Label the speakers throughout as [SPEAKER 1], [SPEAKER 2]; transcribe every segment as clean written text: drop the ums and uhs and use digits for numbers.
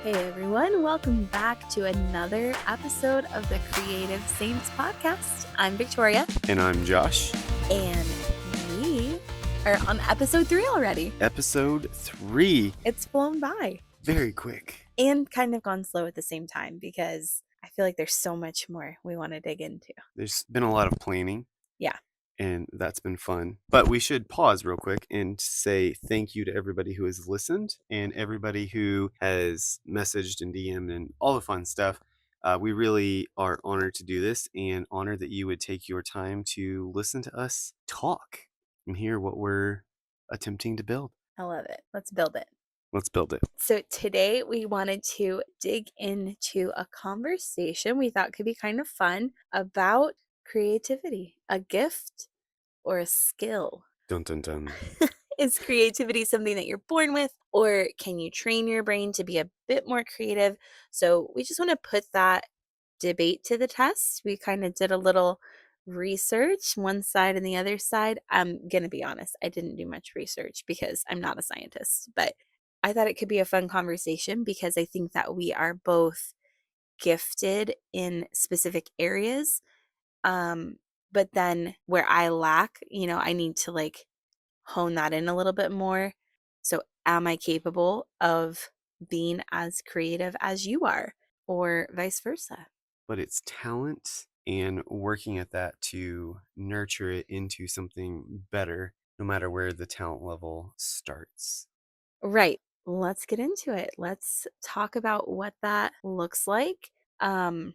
[SPEAKER 1] Hey everyone, welcome back to another episode of the Creative Saints podcast. I'm Victoria.
[SPEAKER 2] And I'm Josh.
[SPEAKER 1] And we are on episode 3 already.
[SPEAKER 2] Episode 3.
[SPEAKER 1] It's flown by.
[SPEAKER 2] Very quick.
[SPEAKER 1] And kind of gone slow at the same time because I feel like there's so much more we want to dig into.
[SPEAKER 2] There's been a lot of planning.
[SPEAKER 1] Yeah.
[SPEAKER 2] And that's been fun. But we should pause real quick and say thank you to everybody who has listened and everybody who has messaged and DM'd and all the fun stuff. We really are honored to do this and honored that you would take your time to listen to us talk and hear what we're attempting to build.
[SPEAKER 1] I love it. Let's build it.
[SPEAKER 2] Let's build it.
[SPEAKER 1] So today we wanted to dig into a conversation we thought could be kind of fun about creativity, a gift or a skill.
[SPEAKER 2] Dun dun dun.
[SPEAKER 1] Is creativity something that you're born with, or can you train your brain to be a bit more creative? So we just want to put that debate to the test. We kind of did a little research, one side and the other side. I'm going to be honest, I didn't do much research because I'm not a scientist, but I thought it could be a fun conversation because I think that we are both gifted in specific areas. But then where I lack, I need to hone that in a little bit more. So am I capable of being as creative as you are, or vice versa?
[SPEAKER 2] But it's talent and working at that to nurture it into something better, no matter where the talent level starts.
[SPEAKER 1] Right. Let's get into it. Let's talk about what that looks like. I'm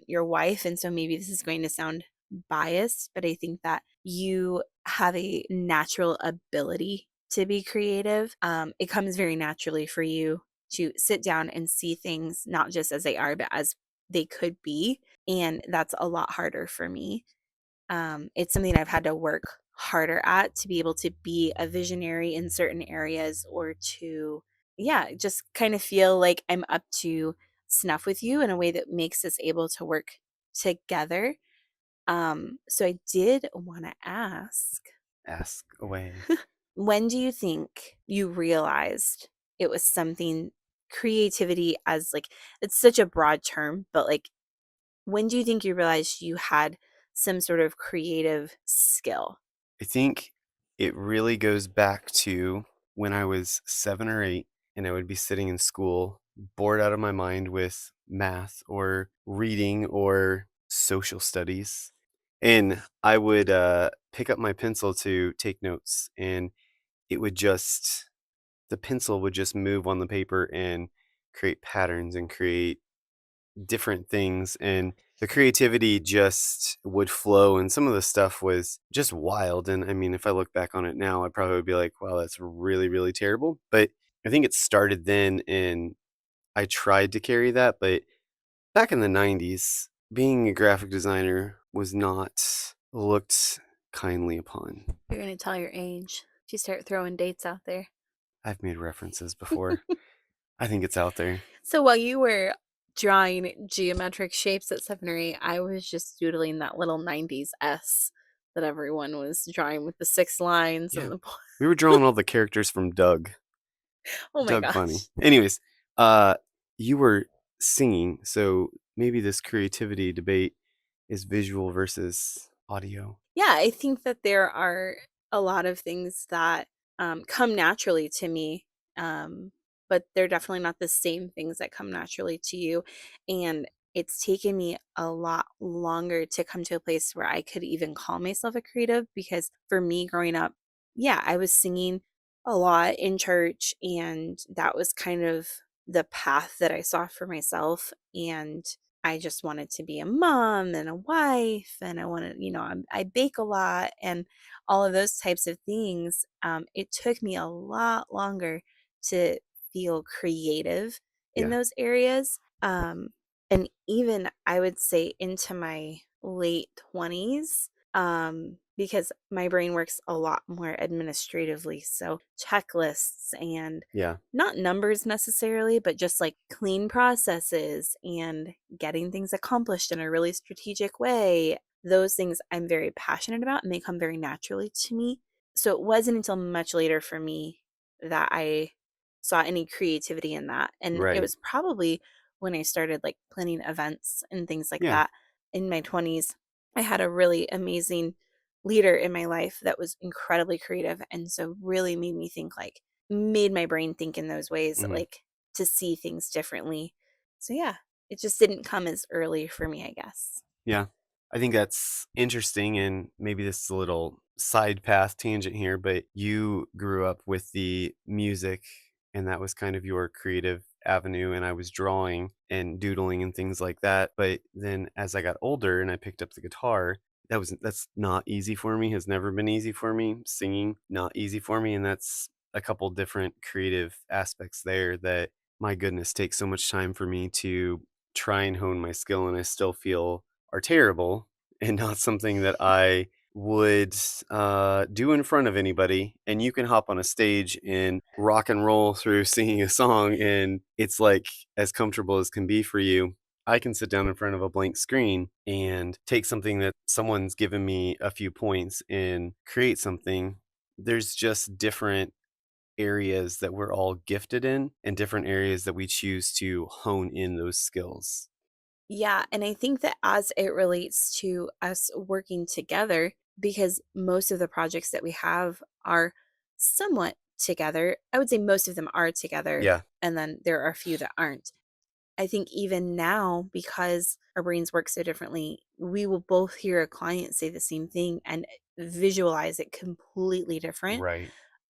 [SPEAKER 1] your wife, and so maybe this is going to sound biased, but I think that you have a natural ability to be creative. It comes very naturally for you to sit down and see things not just as they are, but as they could be. And that's a lot harder for me. It's something I've had to work harder at to be able to be a visionary in certain areas, or to, just kind of feel like I'm up to snuff with you in a way that makes us able to work together. So I did want to ask,
[SPEAKER 2] Ask away.
[SPEAKER 1] when do you think you realized it was something, creativity, as it's such a broad term, but when do you think you realized you had some sort of creative skill?
[SPEAKER 2] I think it really goes back to when I was 7 or 8 and I would be sitting in school, bored out of my mind with math or reading or social studies. And I would pick up my pencil to take notes, and it would the pencil would just move on the paper and create patterns and create different things, and the creativity just would flow, and some of the stuff was just wild. And I mean, if I look back on it now, I probably would be like, wow, that's really, really terrible. But I think it started then, and I tried to carry that. But back in the 90s, being a graphic designer was not looked kindly upon.
[SPEAKER 1] You're going to tell your age if you start throwing dates out there.
[SPEAKER 2] I've made references before. I think it's out there.
[SPEAKER 1] So while you were drawing geometric shapes at 7 or 8, I was just doodling that little 90s S that everyone was drawing with the 6 lines.
[SPEAKER 2] Yeah.
[SPEAKER 1] And the
[SPEAKER 2] We were drawing all the characters from Doug.
[SPEAKER 1] oh my
[SPEAKER 2] Doug
[SPEAKER 1] gosh.
[SPEAKER 2] Funny. Anyways, you were singing, so maybe this creativity debate is visual versus audio.
[SPEAKER 1] Yeah, I think that there are a lot of things that come naturally to me, but they're definitely not the same things that come naturally to you. And it's taken me a lot longer to come to a place where I could even call myself a creative, because for me growing up, I was singing a lot in church, and that was kind of the path that I saw for myself. And I just wanted to be a mom and a wife, and I wanted, I bake a lot and all of those types of things. It took me a lot longer to feel creative in
[SPEAKER 2] Yeah.
[SPEAKER 1] those areas. And even I would say into my late 20s, because my brain works a lot more administratively. So checklists and
[SPEAKER 2] Yeah.
[SPEAKER 1] not numbers necessarily, but just clean processes and getting things accomplished in a really strategic way. Those things I'm very passionate about, and they come very naturally to me. So it wasn't until much later for me that I saw any creativity in that. And it
[SPEAKER 2] Right.
[SPEAKER 1] was probably when I started like planning events and things like
[SPEAKER 2] Yeah.
[SPEAKER 1] that in my 20s. I had a really amazing leader in my life that was incredibly creative and so really made me think like made my brain think in those ways
[SPEAKER 2] Mhm.
[SPEAKER 1] like to see things differently. So yeah, it just didn't come as early for me, I guess.
[SPEAKER 2] Yeah. I think that's interesting, and maybe this is a little side path tangent here, but you grew up with the music, and that was kind of your creative avenue, and I was drawing and doodling and things like that. But then as I got older and I picked up the guitar, that's not easy for me, has never been easy for me. Singing, not easy for me, and that's a couple different creative aspects there that, my goodness, takes so much time for me to try and hone my skill, and I still feel are terrible and not something that I would do in front of anybody. And you can hop on a stage and rock and roll through singing a song, and it's like as comfortable as can be for you. I can sit down in front of a blank screen and take something that someone's given me a few points and create something. There's just different areas that we're all gifted in and different areas that we choose to hone in those skills.
[SPEAKER 1] Yeah, and I think that as it relates to us working together, because most of the projects that we have are somewhat together, I would say most of them are together,
[SPEAKER 2] Yeah,
[SPEAKER 1] and then there are a few that aren't. I think even now, because our brains work so differently, we will both hear a client say the same thing and visualize it completely different.
[SPEAKER 2] right.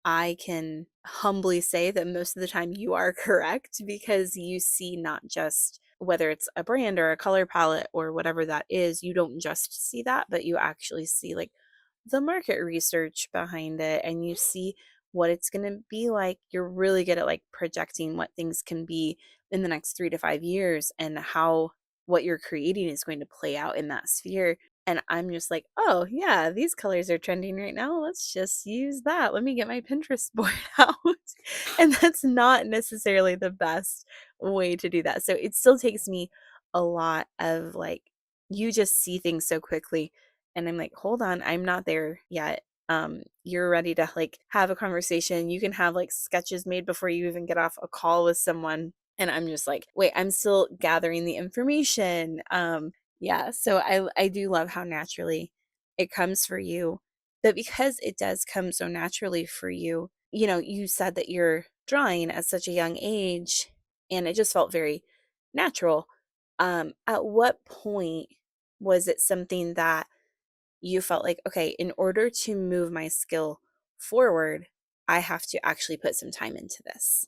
[SPEAKER 1] I can humbly say that most of the time you are correct because you see not just whether it's a brand or a color palette or whatever that is, you don't just see that, but you actually see like the market research behind it and you see what it's going to be like. You're really good at like projecting what things can be in the next 3 to 5 years and how what you're creating is going to play out in that sphere. And I'm just like, "Oh, yeah, these colors are trending right now. Let's just use that. Let me get my Pinterest board out." And that's not necessarily the best way to do that. So it still takes me a lot of like you just see things so quickly and I'm like, "Hold on, I'm not there yet." You're ready to like have a conversation. You can have like sketches made before you even get off a call with someone. And I'm just like, "Wait, I'm still gathering the information." Yeah, so I do love how naturally it comes for you. But because it does come so naturally for you, you said that you're drawing at such a young age and it just felt very natural. At what point was it something that you felt like, okay, in order to move my skill forward, I have to actually put some time into this?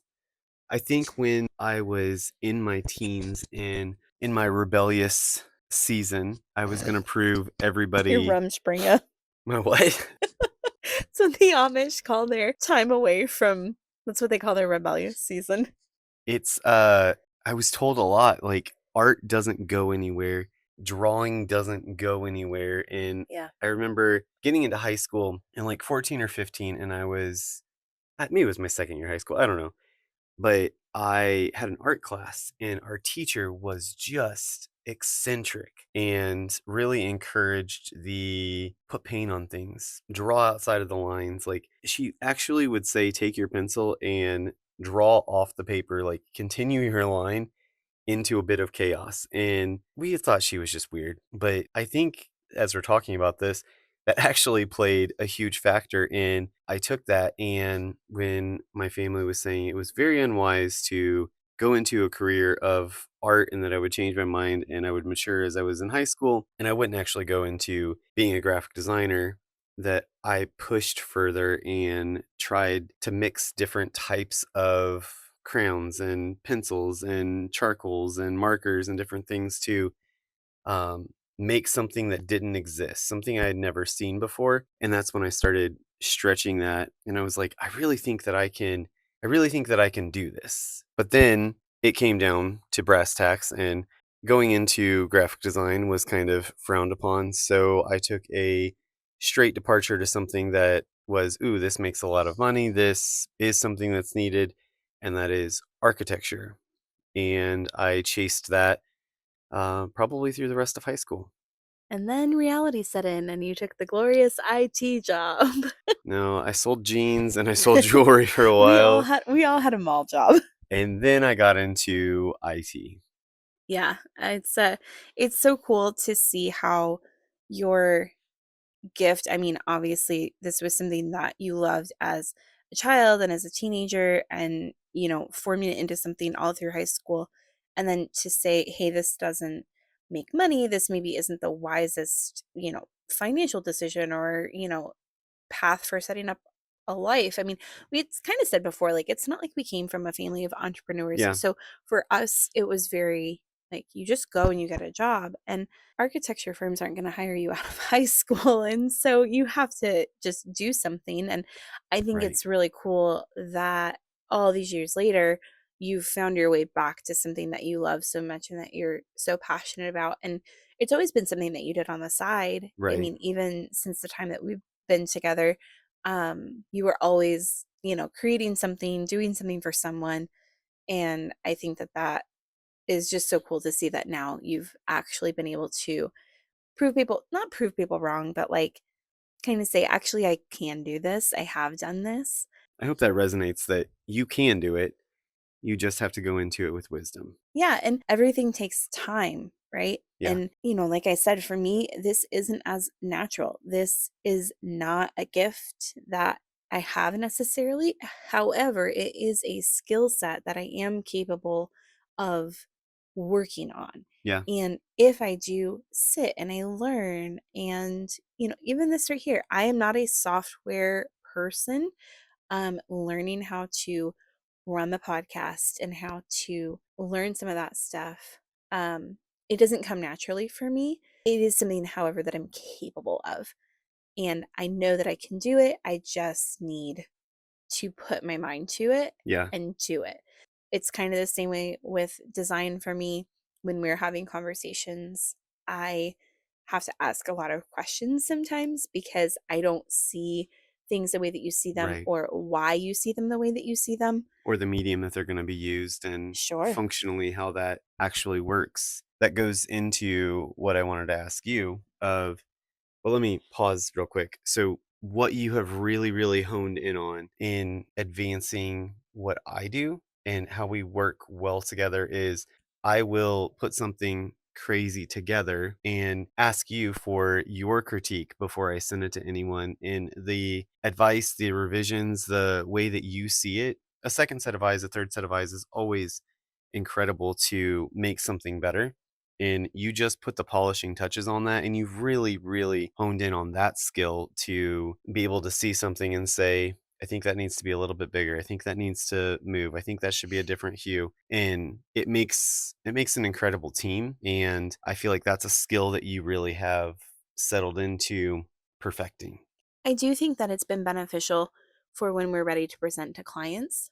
[SPEAKER 2] I think when I was in my teens and in my rebellious season, I was gonna prove
[SPEAKER 1] Your
[SPEAKER 2] everybody
[SPEAKER 1] Rumspringa.
[SPEAKER 2] my what?
[SPEAKER 1] So the Amish call their time away from that's what they call their rebellious season.
[SPEAKER 2] It's, I was told a lot, like, art doesn't go anywhere, drawing doesn't go anywhere, and
[SPEAKER 1] Yeah.
[SPEAKER 2] I remember getting into high school and, like, 14 or 15, and maybe it was my 2nd year of high school, I don't know. But I had an art class, and our teacher was just eccentric and really encouraged the put paint on things, draw outside of the lines. Like, she actually would say, take your pencil and draw off the paper, like continue your line into a bit of chaos. And we thought she was just weird. But I think as we're talking about this, that actually played a huge factor in I took that, and when my family was saying it was very unwise to go into a career of art and that I would change my mind and I would mature as I was in high school and I wouldn't actually go into being a graphic designer, that I pushed further and tried to mix different types of crayons and pencils and charcoals and markers and different things to um, make something that didn't exist, something I had never seen before. And that's when I started stretching that. And I was like, I really think that I can do this. But then it came down to brass tacks, and going into graphic design was kind of frowned upon. So I took a straight departure to something that was, ooh, this makes a lot of money. This is something that's needed. And that is architecture. And I chased that probably through the rest of high school.
[SPEAKER 1] And then reality set in and you took the glorious IT job.
[SPEAKER 2] No, I sold jeans and I sold jewelry for a while,
[SPEAKER 1] We all had a mall job.
[SPEAKER 2] and then I got into IT.
[SPEAKER 1] Yeah, it's so cool to see how your gift, I mean, obviously, this was something that you loved as a child and as a teenager and, forming it into something all through high school. And then to say, hey, this doesn't make money. This maybe isn't the wisest, financial decision or, path for setting up a life. I mean, we had kind of said before, like, it's not like we came from a family of entrepreneurs.
[SPEAKER 2] Yeah,
[SPEAKER 1] So for us, it was very like you just go and you get a job. And architecture firms aren't going to hire you out of high school. And so you have to just do something. And I think
[SPEAKER 2] right,
[SPEAKER 1] it's really cool that all these years later, you've found your way back to something that you love so much and that you're so passionate about. And it's always been something that you did on the side. I
[SPEAKER 2] right.
[SPEAKER 1] mean, even since the time that we've been together, you were always, creating something, doing something for someone. And I think that that is just so cool to see that now you've actually been able to not prove people wrong, but like kind of say, actually, I can do this. I have done this.
[SPEAKER 2] I hope that resonates that you can do it. You just have to go into it with wisdom.
[SPEAKER 1] Yeah, and everything takes time, right?
[SPEAKER 2] Yeah,
[SPEAKER 1] And, like I said, for me, this isn't as natural. This is not a gift that I have necessarily. However, it is a skill set that I am capable of working on.
[SPEAKER 2] yeah,
[SPEAKER 1] And if I do sit and I learn, and, even this right here, I am not a software person. Learning how to run the podcast and how to learn some of that stuff. It doesn't come naturally for me. It is something, however, that I'm capable of. And I know that I can do it. I just need to put my mind to it
[SPEAKER 2] yeah,
[SPEAKER 1] and do it. It's kind of the same way with design for me. When we're having conversations, I have to ask a lot of questions sometimes because I don't see things the way that you see them
[SPEAKER 2] right.
[SPEAKER 1] or why you see them the way that you see them.
[SPEAKER 2] Or the medium that they're going to be used and
[SPEAKER 1] Sure.
[SPEAKER 2] functionally how that actually works. That goes into what I wanted to ask you of, well, let me pause real quick. So, what you have really, really honed in on in advancing what I do and how we work well together is I will put something crazy together and ask you for your critique before I send it to anyone. In the advice, the revisions, the way that you see it, a second set of eyes, a third set of eyes is always incredible to make something better, and you just put the polishing touches on that, and you've really, really honed in on that skill to be able to see something and say, I think that needs to be a little bit bigger. I think that needs to move. I think that should be a different hue. And it makes an incredible team. And I feel like that's a skill that you really have settled into perfecting.
[SPEAKER 1] I do think that it's been beneficial for when we're ready to present to clients,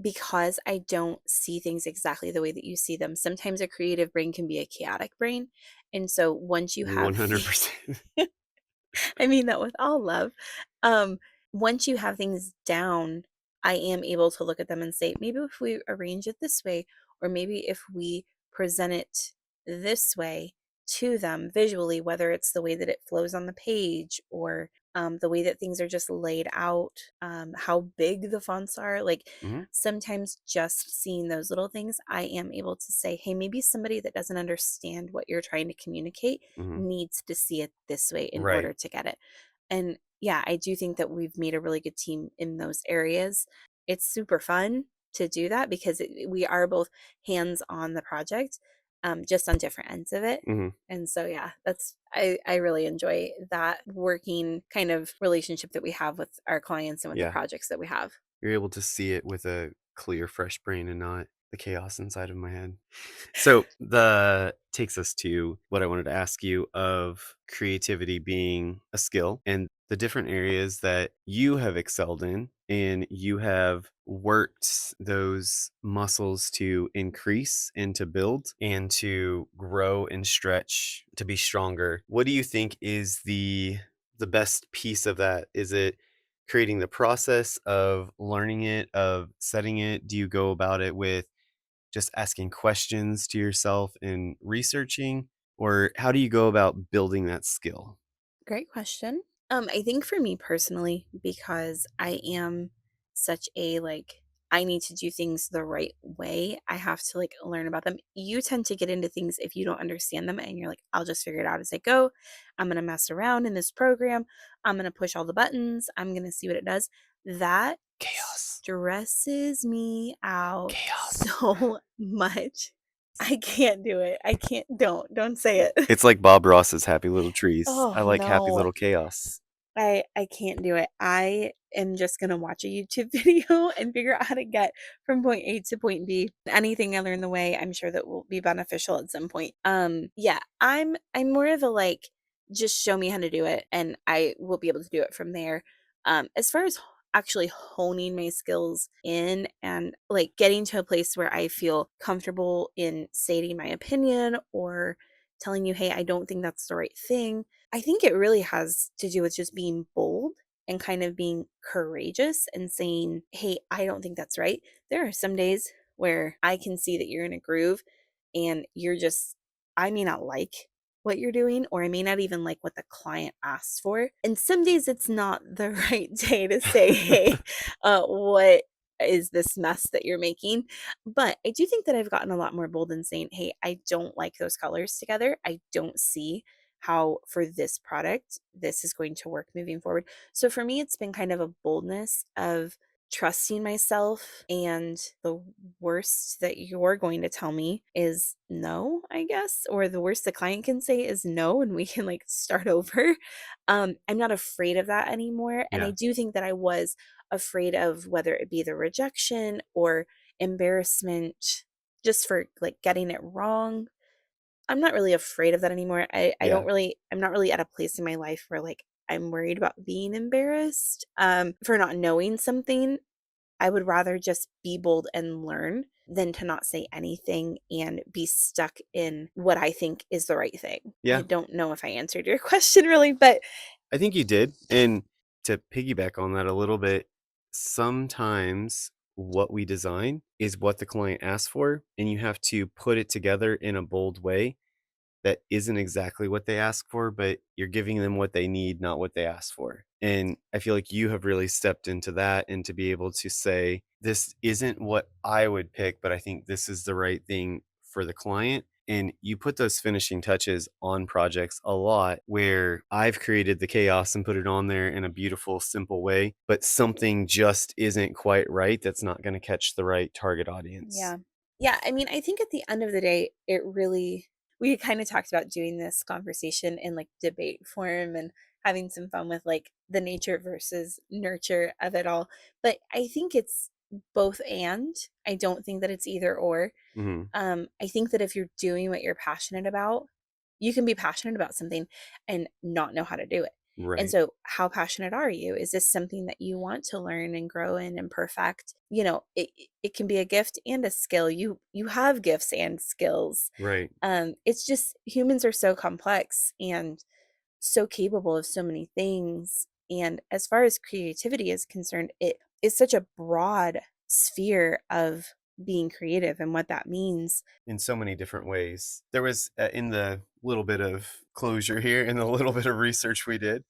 [SPEAKER 1] because I don't see things exactly the way that you see them. Sometimes a creative brain can be a chaotic brain. And so once you have
[SPEAKER 2] 100%.
[SPEAKER 1] I mean that with all love. Um, Once you have things down, I am able to look at them and say, maybe if we arrange it this way, or maybe if we present it this way to them visually, whether it's the way that it flows on the page or the way that things are just laid out, how big the fonts are. Like
[SPEAKER 2] Hmm.
[SPEAKER 1] sometimes just seeing those little things, I am able to say, hey, maybe somebody that doesn't understand what you're trying to communicate
[SPEAKER 2] Hmm.
[SPEAKER 1] needs to see it this way in
[SPEAKER 2] Right.
[SPEAKER 1] order to get it. And yeah, I do think that we've made a really good team in those areas. It's super fun to do that because we are both hands on the project, just on different ends of it.
[SPEAKER 2] Hmm.
[SPEAKER 1] And so, yeah, I really enjoy that working kind of relationship that we have with our clients and with the
[SPEAKER 2] Yeah.
[SPEAKER 1] projects that we have.
[SPEAKER 2] You're able to see it with a clear, fresh brain and not the chaos inside of my head. So the takes us to what I wanted to ask you of creativity being a skill and the different areas that you have excelled in and you have worked those muscles to increase and to build and to grow and stretch to be stronger. What do you think is the best piece of that? Is it creating the process of learning it, of setting it? Do you go about it with just asking questions to yourself and researching? Or how do you go about building that skill?
[SPEAKER 1] Great question. I think for me personally, because I am such a like, I need to do things the right way. I have to like learn about them. You tend to get into things if you don't understand them and you're like, I'll just figure it out as I go. I'm going to mess around in this program. I'm going to push all the buttons. I'm going to see what it does. That
[SPEAKER 2] Chaos.
[SPEAKER 1] stresses me out
[SPEAKER 2] Chaos.
[SPEAKER 1] so much. I can't do it. I can't. Don't say it.
[SPEAKER 2] It's like Bob Ross's Happy Little Trees.
[SPEAKER 1] Oh
[SPEAKER 2] I like happy
[SPEAKER 1] no.
[SPEAKER 2] little chaos.
[SPEAKER 1] I can't do it. I am just gonna watch a YouTube video and figure out how to get from point A to point B. Anything I learn the way, I'm sure that will be beneficial at some point. Yeah, I'm more of a like, just show me how to do it and I will be able to do it from there. As far as actually honing my skills in and like getting to a place where I feel comfortable in stating my opinion or telling you, hey, I don't think that's the right thing. I think it really has to do with just being bold and kind of being courageous and saying, hey, I don't think that's right. There are some days where I can see that you're in a groove and you're just, I may not like what you're doing, or I may not even like what the client asks for. And some days it's not the right day to say, hey, what is this mess that you're making? But I do think that I've gotten a lot more bold in saying, hey, I don't like those colors together. I don't see how for this product this is going to work moving forward. So for me, it's been kind of a boldness of trusting myself, and the worst that you're going to tell me is no, I guess, or the worst the client can say is no, and we can like start over. I'm not afraid of that anymore, and I
[SPEAKER 2] Yeah.
[SPEAKER 1] do think that I was afraid of whether it be the rejection or embarrassment just for like getting it wrong. I'm not really afraid of that anymore. I
[SPEAKER 2] Yeah.
[SPEAKER 1] don't really, I'm not really at a place in my life where like I'm worried about being embarrassed for not knowing something. I would rather just be bold and learn than to not say anything and be stuck in what I think is the right thing. I
[SPEAKER 2] Yeah.
[SPEAKER 1] don't know if I answered your question really, but
[SPEAKER 2] I think you did. And to piggyback on that a little bit, sometimes what we design is what the client asks for, and you have to put it together in a bold way that isn't exactly what they ask for, but you're giving them what they need, not what they ask for. And I feel like you have really stepped into that, and to be able to say, this isn't what I would pick, but I think this is the right thing for the client. And you put those finishing touches on projects a lot where I've created the chaos and put it on there in a beautiful, simple way, but something just isn't quite right. That's not going to catch the right target audience.
[SPEAKER 1] yeah. Yeah, I mean, I think at the end of the day, it really, we kind of talked about doing this conversation in like debate form and having some fun with like the nature versus nurture of it all. But I think it's both and. I don't think that it's either or.
[SPEAKER 2] Hmm.
[SPEAKER 1] I think that if you're doing what you're passionate about, you can be passionate about something and not know how to do it. And
[SPEAKER 2] Right.
[SPEAKER 1] so, how passionate are you? Is this something that you want to learn and grow in and perfect? You know, it can be a gift and a skill. You have gifts and skills.
[SPEAKER 2] Right.
[SPEAKER 1] It's just humans are so complex and so capable of so many things. And as far as creativity is concerned, it is such a broad sphere of being creative and what that means.
[SPEAKER 2] In so many different ways. There was in the little bit of closure here, in the little bit of research we did,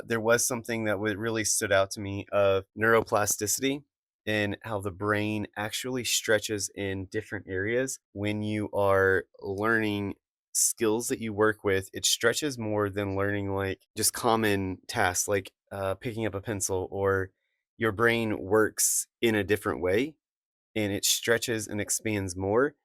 [SPEAKER 2] there was something that really stood out to me of neuroplasticity and how the brain actually stretches in different areas when you are learning skills that you work with. It stretches more than learning like just common tasks like picking up a pencil, or your brain works in a different way, and it stretches and expands more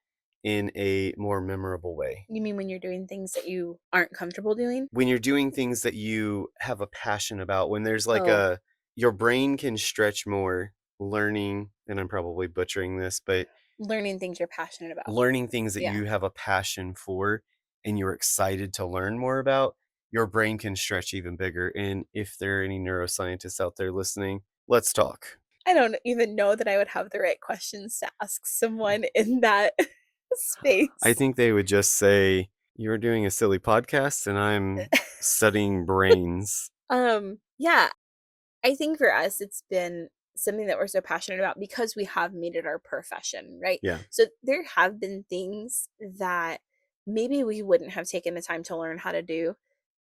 [SPEAKER 2] in a more memorable way.
[SPEAKER 1] You mean when you're doing things that you aren't comfortable doing?
[SPEAKER 2] When you're doing things that you have a passion about, when there's like
[SPEAKER 1] Oh,
[SPEAKER 2] a your brain can stretch more learning, and I'm probably butchering this, but
[SPEAKER 1] learning things you're passionate about.
[SPEAKER 2] learning things that
[SPEAKER 1] Yeah.
[SPEAKER 2] you have a passion for and you're excited to learn more about, your brain can stretch even bigger. And if there are any neuroscientists out there listening, let's talk.
[SPEAKER 1] I don't even know that I would have the right questions to ask someone in that
[SPEAKER 2] I
[SPEAKER 1] space.
[SPEAKER 2] think they would just say, "You're doing a silly podcast and I'm studying brains."
[SPEAKER 1] Yeah, I think for us, it's been something that we're so passionate about because we have made it our profession, right?
[SPEAKER 2] Yeah.
[SPEAKER 1] So there have been things that maybe we wouldn't have taken the time to learn how to do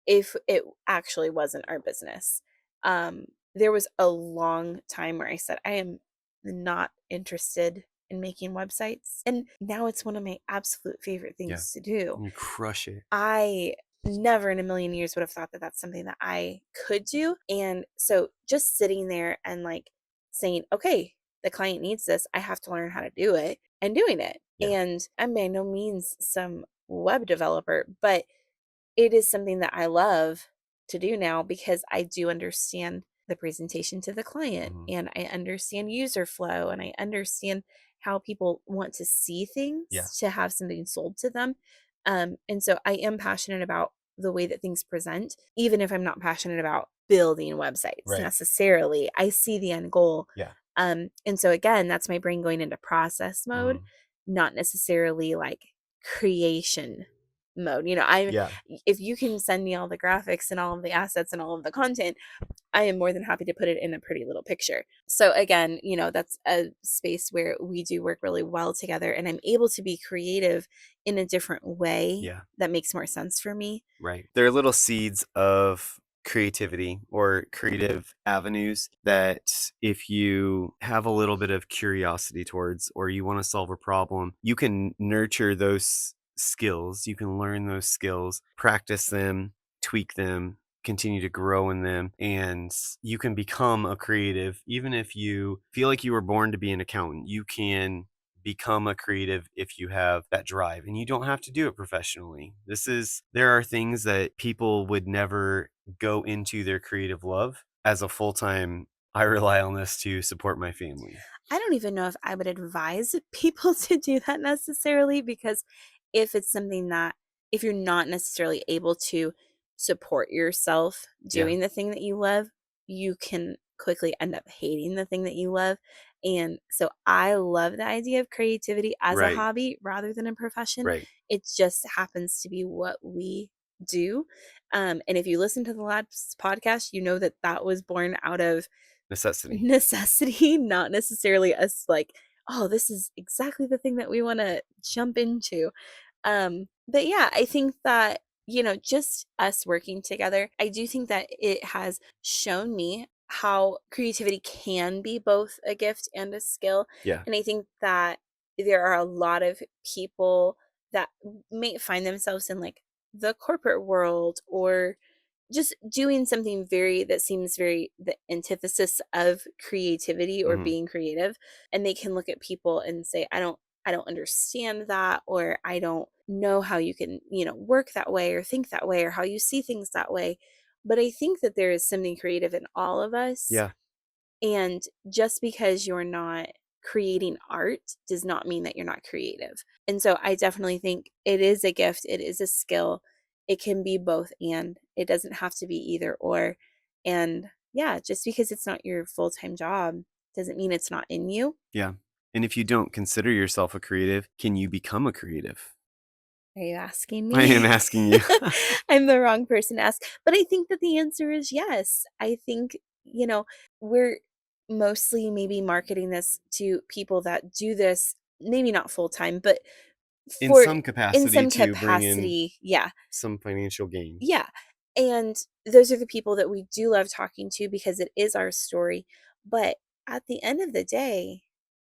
[SPEAKER 1] if it actually wasn't our business. Um, there was a long time where I said, I am not interested in making websites. And now it's one of my absolute favorite
[SPEAKER 2] Yeah.
[SPEAKER 1] things to do.
[SPEAKER 2] You crush it.
[SPEAKER 1] I never in a million years would have thought that that's something that I could do. And so just sitting there and like saying, okay, the client needs this, I have to learn how to do it and doing it.
[SPEAKER 2] Yeah.
[SPEAKER 1] And I'm by no means some web developer, but it is something that I love to do now because I do understand the presentation to the client
[SPEAKER 2] Mhm.
[SPEAKER 1] and I understand user flow and I understand how people want to see
[SPEAKER 2] Yeah.
[SPEAKER 1] things to have something sold to them. And so I am passionate about the way that things present, even if I'm not passionate about building websites
[SPEAKER 2] Right.
[SPEAKER 1] necessarily. I see the end goal.
[SPEAKER 2] Yeah.
[SPEAKER 1] And so again, that's my brain going into process mode,
[SPEAKER 2] Mhm.
[SPEAKER 1] not necessarily like creation mode.
[SPEAKER 2] Yeah.
[SPEAKER 1] If you can send me all the graphics and all of the assets and all of the content, I am more than happy to put it in a pretty little picture. So again, that's a space where we do work really well together and I'm able to be creative in a different way
[SPEAKER 2] Yeah.
[SPEAKER 1] that makes more sense for me.
[SPEAKER 2] Right. They're little seeds of creativity or creative avenues that if you have a little bit of curiosity towards or you want to solve a problem, you can nurture those skills. You can learn those skills, practice them, tweak them, continue to grow in them, and you can become a creative. Even if you feel like you were born to be an accountant, you can become a creative if you have that drive, and you don't have to do it professionally. There are things that people would never go into their creative love as a full-time. I rely on this to support my family.
[SPEAKER 1] I don't even know if I would advise people to do that necessarily because if it's something that, if you're not necessarily able to support yourself
[SPEAKER 2] Yeah.
[SPEAKER 1] doing the thing that you love, you can quickly end up hating the thing that you love. And so I love the idea of creativity as a
[SPEAKER 2] Right.
[SPEAKER 1] hobby rather than a profession.
[SPEAKER 2] Right.
[SPEAKER 1] It just happens to be what we do. And if you listen to the last podcast, you know that that was born out of
[SPEAKER 2] Necessity.
[SPEAKER 1] necessity, not necessarily us like, "Oh, this is exactly the thing that we wanna jump into." But yeah, I think that, just us working together, I do think that it has shown me how creativity can be both a gift and a skill,
[SPEAKER 2] Yeah.
[SPEAKER 1] and I think that there are a lot of people that may find themselves in, like, the corporate world or just doing something very that seems very the antithesis of creativity or
[SPEAKER 2] Mhm.
[SPEAKER 1] being creative, and they can look at people and say, I don't understand that, or I don't know how you can, work that way or think that way or how you see things that way. But I think that there is something creative in all of us,
[SPEAKER 2] Yeah.
[SPEAKER 1] and just because you're not creating art does not mean that you're not creative. And so I definitely think it is a gift, it is a skill. It can be both and. It doesn't have to be either or. And yeah, just because it's not your full-time job doesn't mean it's not in you.
[SPEAKER 2] Yeah. And if you don't consider yourself a creative, can you become a creative?
[SPEAKER 1] Are you asking
[SPEAKER 2] I am
[SPEAKER 1] me?
[SPEAKER 2] asking you.
[SPEAKER 1] I'm the wrong person to ask. But I think that the answer is yes. I think, we're mostly maybe marketing this to people that do this, maybe not full time, but
[SPEAKER 2] In
[SPEAKER 1] for
[SPEAKER 2] some
[SPEAKER 1] in
[SPEAKER 2] capacity
[SPEAKER 1] some
[SPEAKER 2] to bring in
[SPEAKER 1] capacity. Yeah.
[SPEAKER 2] some financial gain.
[SPEAKER 1] Yeah. And those are the people that we do love talking to because it is our story. But at the end of the day,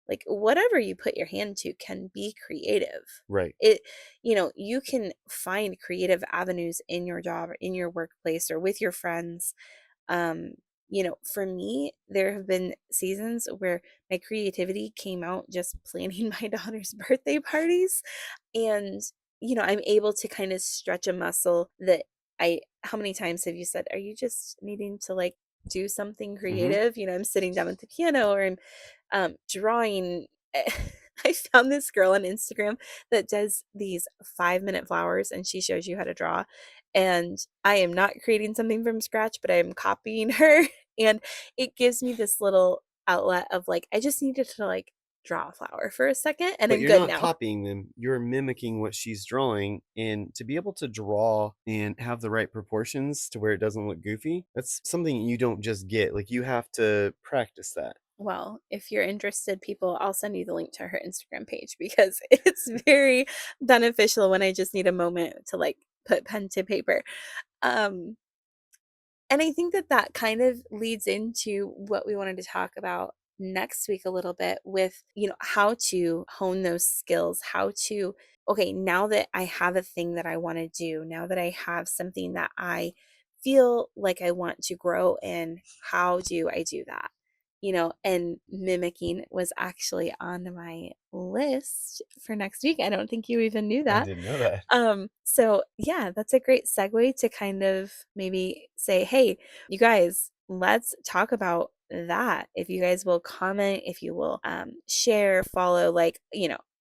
[SPEAKER 1] like whatever you put your hand to can be creative.
[SPEAKER 2] Right.
[SPEAKER 1] It, you can find creative avenues in your job or in your workplace or with your friends. Um, for me, there have been seasons where my creativity came out just planning my daughter's birthday parties. And, I'm able to kind of stretch a muscle that how many times have you said, are you just needing to like do something
[SPEAKER 2] Mhm.
[SPEAKER 1] creative? I'm sitting down at the piano or I'm drawing. I found this girl on Instagram that does these 5-minute flowers and she shows you how to draw. And I am not creating something from scratch, but I am copying her. And it gives me this little outlet of like, I just needed to like draw a flower for a second and
[SPEAKER 2] But
[SPEAKER 1] I'm
[SPEAKER 2] you're
[SPEAKER 1] good
[SPEAKER 2] not
[SPEAKER 1] now.
[SPEAKER 2] copying them, you're mimicking what she's drawing, and to be able to draw and have the right proportions to where it doesn't look goofy, that's something you don't just get, like, you have to practice that.
[SPEAKER 1] Well, if you're interested, people, I'll send you the link to her Instagram page because it's very beneficial when I just need a moment to like put pen to paper. Um, and I think that that kind of leads into what we wanted to talk about next week a little bit with, how to hone those skills, how to, okay, now that I have a thing that I want to do, now that I have something that I feel like I want to grow in, how do I do that? And mimicking was actually on my list for next week. I don't think you even knew
[SPEAKER 2] I
[SPEAKER 1] that.
[SPEAKER 2] didn't know that.
[SPEAKER 1] So yeah, that's a great segue to kind of maybe say, hey, you guys, let's talk about that. If you guys will comment, if you will share, follow, like,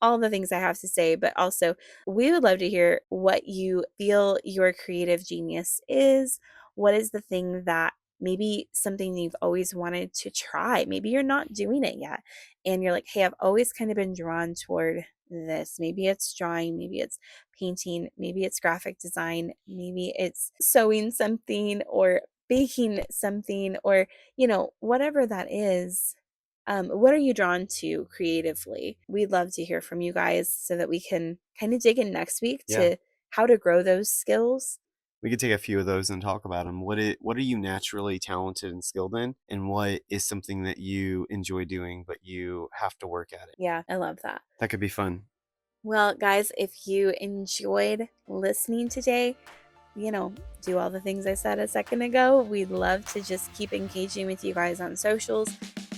[SPEAKER 1] all the things I have to say, but also we would love to hear what you feel your creative genius is. What is the thing that maybe something you've always wanted to try? Maybe you're not doing it yet. And you're like, hey, I've always kind of been drawn toward this. Maybe it's drawing, maybe it's painting, maybe it's graphic design, maybe it's sewing something or baking something or, whatever that is. What are you drawn to creatively? We'd love to hear from you guys so that we can kind of dig in next week
[SPEAKER 2] Yeah.
[SPEAKER 1] to how to grow those skills.
[SPEAKER 2] We could take a few of those and talk about them. What are you naturally talented and skilled in, and what is something that you enjoy doing but you have to work at it?
[SPEAKER 1] Yeah, I love that.
[SPEAKER 2] That could be fun.
[SPEAKER 1] Well, guys, if you enjoyed listening today, you know, do all the things I said a second ago. We'd love to just keep engaging with you guys on socials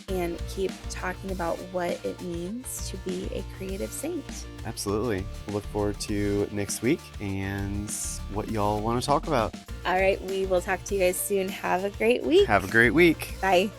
[SPEAKER 1] and keep talking about what it means to be a creative saint.
[SPEAKER 2] Absolutely. We'll look forward to next week and what y'all want to talk about.
[SPEAKER 1] All right, we will talk to you guys soon. Have a great week.
[SPEAKER 2] Have a great week.
[SPEAKER 1] Bye.